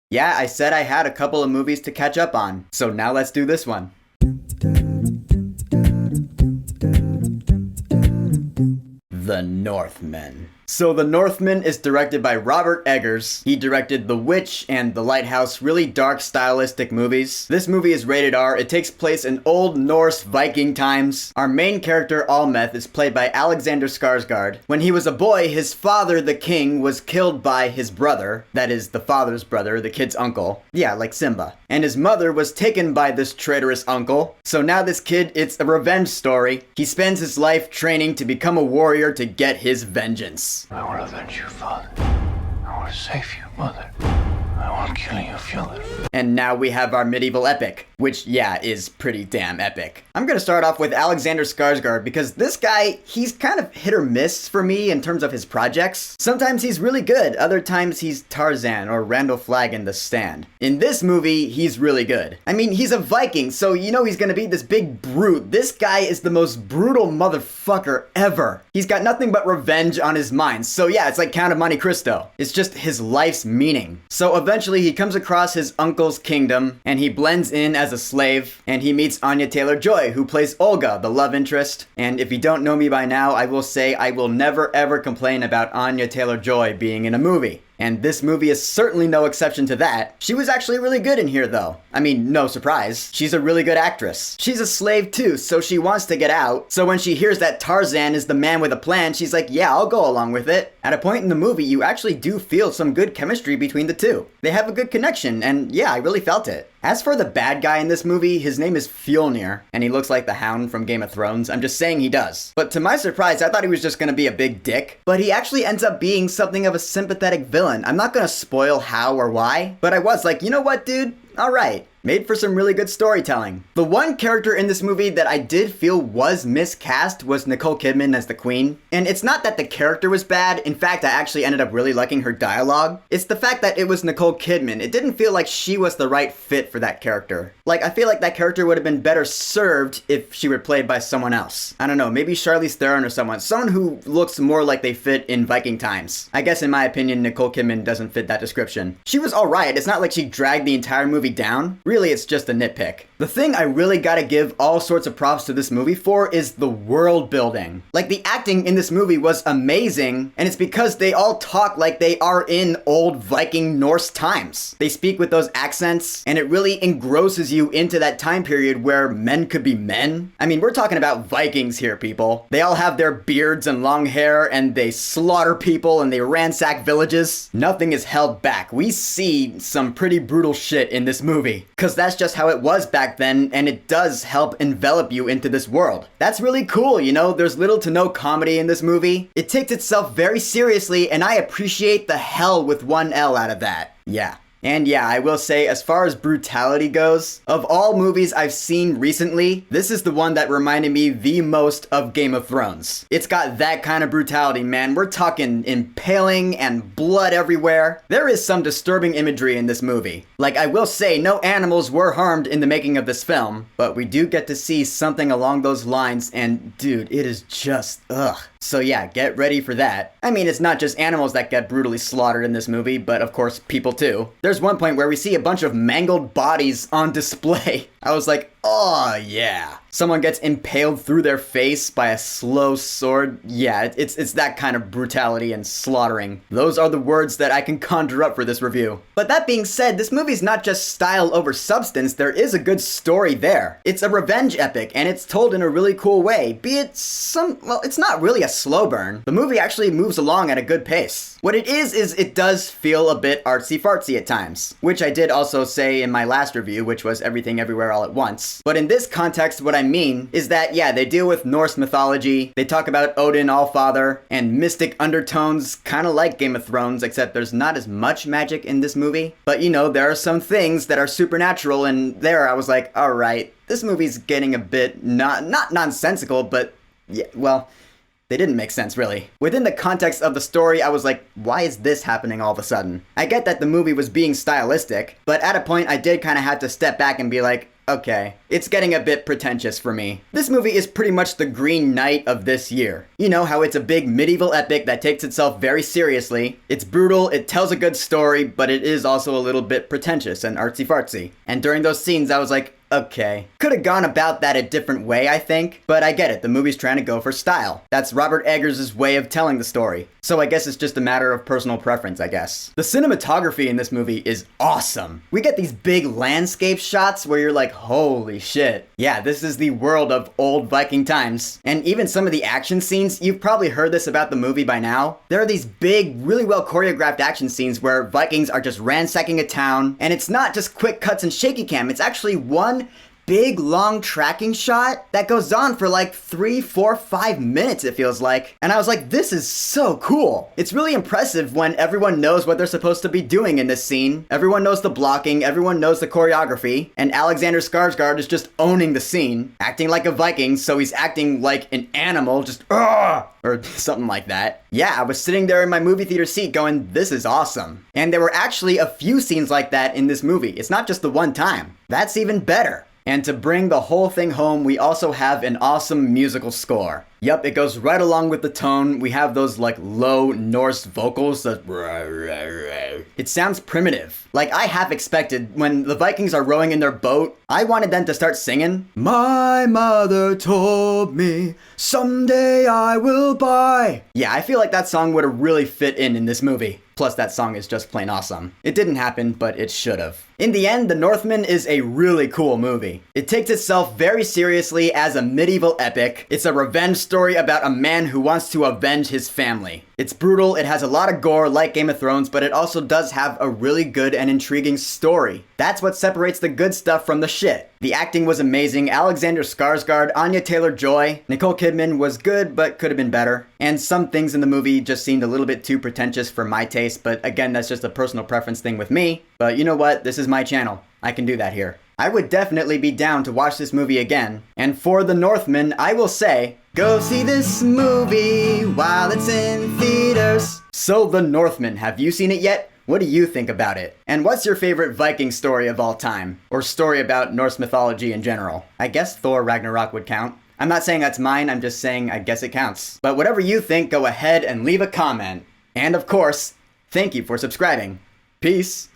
Yeah, I said I had a couple of movies to catch up on, so now let's do this one. The Northman. So The Northman is directed by Robert Eggers. He directed The Witch and The Lighthouse, really dark stylistic movies. This movie is rated R. It takes place in Old Norse Viking times. Our main character, Almeth, is played by Alexander Skarsgard. When he was a boy, his father, the king, was killed by his brother. That is, the father's brother, the kid's uncle. Yeah, like Simba. And his mother was taken by this traitorous uncle. So now this kid, it's a revenge story. He spends his life training to become a warrior to get his vengeance. I will avenge you, father. I will save you, mother. I will kill you if you live. And now we have our medieval epic, which, yeah, is pretty damn epic. I'm gonna start off with Alexander Skarsgard because this guy, he's kind of hit or miss for me in terms of his projects. Sometimes he's really good, other times he's Tarzan or Randall Flagg in The Stand. In this movie, he's really good. I mean, he's a Viking, so you know he's gonna be this big brute. This guy is the most brutal motherfucker ever. He's got nothing but revenge on his mind, so yeah, it's like Count of Monte Cristo. It's just his life's meaning. So eventually he comes across his uncle's kingdom, and he blends in as a slave, and he meets Anya Taylor-Joy, who plays Olga, the love interest. And if you don't know me by now, I will say I will never ever complain about Anya Taylor-Joy being in a movie. And this movie is certainly no exception to that. She was actually really good in here though. I mean, no surprise. She's a really good actress. She's a slave too, so she wants to get out. So when she hears that Tarzan is the man with a plan, she's like, yeah, I'll go along with it. At a point in the movie, you actually do feel some good chemistry between the two. They have a good connection, and yeah, I really felt it. As for the bad guy in this movie, his name is Fjolnir, and he looks like the Hound from Game of Thrones. I'm just saying he does. But to my surprise, I thought he was just gonna be a big dick. But he actually ends up being something of a sympathetic villain. I'm not gonna spoil how or why, but I was like, you know what, dude? Alright. Made for some really good storytelling. The one character in this movie that I did feel was miscast was Nicole Kidman as the Queen. And it's not that the character was bad. In fact, I actually ended up really liking her dialogue. It's the fact that it was Nicole Kidman. It didn't feel like she was the right fit for that character. Like, I feel like that character would have been better served if she were played by someone else. I don't know, maybe Charlize Theron or someone. Someone who looks more like they fit in Viking times. I guess in my opinion, Nicole Kidman doesn't fit that description. She was alright. It's not like she dragged the entire movie down. Really, it's just a nitpick. The thing I really gotta give all sorts of props to this movie for is the world building. Like, the acting in this movie was amazing, and it's because they all talk like they are in old Viking Norse times. They speak with those accents, and it really engrosses you into that time period where men could be men. I mean, we're talking about Vikings here, people. They all have their beards and long hair, and they slaughter people, and they ransack villages. Nothing is held back. We see some pretty brutal shit in this movie, because that's just how it was back then, and it does help envelop you into this world. That's really cool, you know? There's little to no comedy in this movie. It takes itself very seriously, and I appreciate the hell with one L out of that. Yeah. And yeah, I will say, as far as brutality goes, of all movies I've seen recently, this is the one that reminded me the most of Game of Thrones. It's got that kind of brutality, man. We're talking impaling and blood everywhere. There is some disturbing imagery in this movie. Like, I will say, no animals were harmed in the making of this film, but we do get to see something along those lines, and dude, it is just, ugh. So yeah, get ready for that. I mean, it's not just animals that get brutally slaughtered in this movie, but of course, people too. There's one point where we see a bunch of mangled bodies on display. I was like, oh yeah. Someone gets impaled through their face by a slow sword. Yeah, it's that kind of brutality and slaughtering. Those are the words that I can conjure up for this review. But that being said, this movie's not just style over substance, there is a good story there. It's a revenge epic, and it's told in a really cool way, be it well, it's not really a slow burn. The movie actually moves along at a good pace. What it is it does feel a bit artsy-fartsy at times, which I did also say in my last review, which was Everything Everywhere All at Once. But in this context, what I mean is that, yeah, they deal with Norse mythology, they talk about Odin Allfather, and mystic undertones, kind of like Game of Thrones, except there's not as much magic in this movie. But you know, there are some things that are supernatural, and there I was like, alright, this movie's getting a bit, not nonsensical, but yeah, well, they didn't make sense, really. Within the context of the story, I was like, why is this happening all of a sudden? I get that the movie was being stylistic, but at a point I did kind of have to step back and be like, Okay, it's getting a bit pretentious for me. This movie is pretty much the Green Knight of this year. You know how it's a big medieval epic that takes itself very seriously. It's brutal, it tells a good story, but it is also a little bit pretentious and artsy-fartsy. And during those scenes, I was like, okay. Could have gone about that a different way, I think, but I get it. The movie's trying to go for style. That's Robert Eggers' way of telling the story. So I guess it's just a matter of personal preference, I guess. The cinematography in this movie is awesome. We get these big landscape shots where you're like, holy shit. Yeah, this is the world of old Viking times. And even some of the action scenes, you've probably heard this about the movie by now. There are these big, really well choreographed action scenes where Vikings are just ransacking a town, and it's not just quick cuts and shaky cam, it's actually one big long tracking shot that goes on for like 3, 4, 5 minutes, it feels like. And I was like, this is so cool. It's really impressive when everyone knows what they're supposed to be doing in this scene. Everyone knows the blocking, everyone knows the choreography, and Alexander Skarsgard is just owning the scene, acting like a Viking, so he's acting like an animal, just or something like that. Yeah, I was sitting there in my movie theater seat going, this is awesome. And there were actually a few scenes like that in this movie. It's not just the one time. That's even better. And to bring the whole thing home, we also have an awesome musical score. Yep, it goes right along with the tone. We have those like low Norse vocals that it sounds primitive. Like I half expected when the Vikings are rowing in their boat, I wanted them to start singing, "My mother told me someday I will buy." Yeah, I feel like that song would have really fit in this movie. Plus, that song is just plain awesome. It didn't happen, but it should have. In the end, The Northman is a really cool movie. It takes itself very seriously as a medieval epic. It's a revenge story about a man who wants to avenge his family. It's brutal, it has a lot of gore like Game of Thrones, but it also does have a really good and intriguing story. That's what separates the good stuff from the shit. The acting was amazing. Alexander Skarsgård, Anya Taylor-Joy, Nicole Kidman was good, but could have been better. And some things in the movie just seemed a little bit too pretentious for my taste, but again, that's just a personal preference thing with me. But you know what? This is my channel. I can do that here. I would definitely be down to watch this movie again. And for The Northman, I will say, go see this movie while it's in theaters. So The Northman, have you seen it yet? What do you think about it? And what's your favorite Viking story of all time? Or story about Norse mythology in general? I guess Thor Ragnarok would count. I'm not saying that's mine, I'm just saying I guess it counts. But whatever you think, go ahead and leave a comment. And of course, thank you for subscribing. Peace.